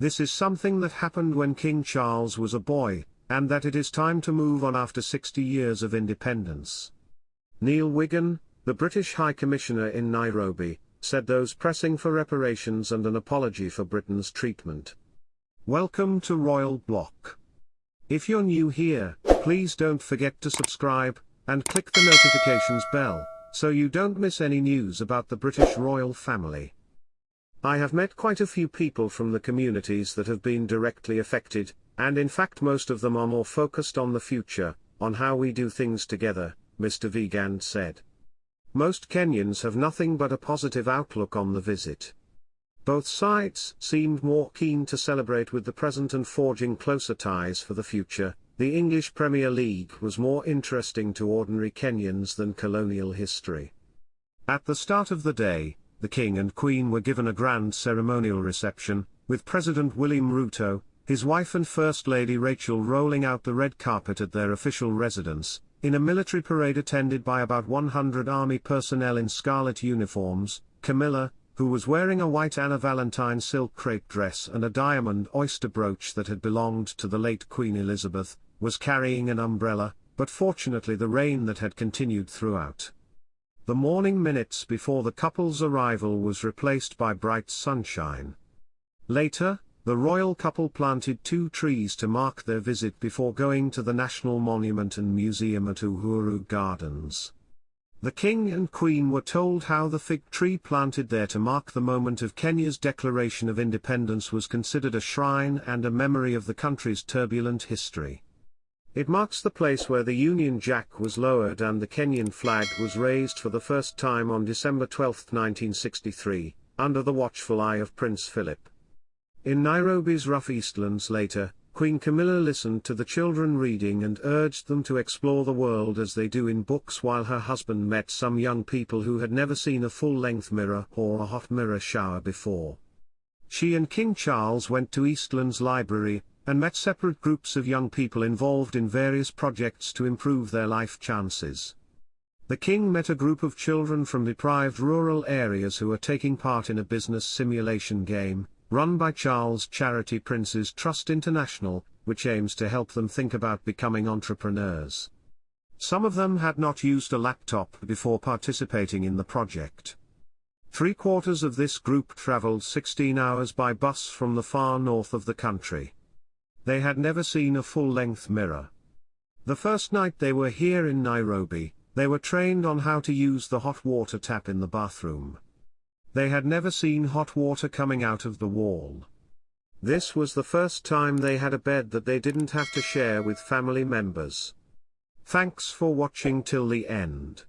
This is something that happened when King Charles was a boy, and that it is time to move on after 60 years of independence. Neil Wigan, the British High Commissioner in Nairobi, said those pressing for reparations and an apology for Britain's treatment. Welcome to Royal Block. If you're new here, please don't forget to subscribe, and click the notifications bell, so you don't miss any news about the British royal family. I have met quite a few people from the communities that have been directly affected, and in fact most of them are more focused on the future, on how we do things together, Mr. Vigand said. Most Kenyans have nothing but a positive outlook on the visit. Both sides seemed more keen to celebrate with the present and forging closer ties for the future. The English Premier League was more interesting to ordinary Kenyans than colonial history. At the start of the day, the King and Queen were given a grand ceremonial reception, with President William Ruto, his wife and First Lady Rachel rolling out the red carpet at their official residence, in a military parade attended by about 100 army personnel in scarlet uniforms. Camilla, who was wearing a white Anna Valentine silk crepe dress and a diamond oyster brooch that had belonged to the late Queen Elizabeth, was carrying an umbrella, but fortunately the rain that had continued throughout the morning minutes before the couple's arrival was replaced by bright sunshine. Later, the royal couple planted 2 trees to mark their visit before going to the National Monument and Museum at Uhuru Gardens. The King and Queen were told how the fig tree planted there to mark the moment of Kenya's declaration of independence was considered a shrine and a memory of the country's turbulent history. It marks the place where the Union Jack was lowered and the Kenyan flag was raised for the first time on December 12, 1963, under the watchful eye of Prince Philip. In Nairobi's rough Eastlands later, Queen Camilla listened to the children reading and urged them to explore the world as they do in books, while her husband met some young people who had never seen a full-length mirror or a hot mirror shower before. She and King Charles went to Eastlands Library, and met separate groups of young people involved in various projects to improve their life chances. The King met a group of children from deprived rural areas who are taking part in a business simulation game, run by Charles' charity Prince's Trust International, which aims to help them think about becoming entrepreneurs. Some of them had not used a laptop before participating in the project. 3/4 of this group traveled 16 hours by bus from the far north of the country. They had never seen a full-length mirror. The first night they were here in Nairobi, they were trained on how to use the hot water tap in the bathroom. They had never seen hot water coming out of the wall. This was the first time they had a bed that they didn't have to share with family members. Thanks for watching till the end.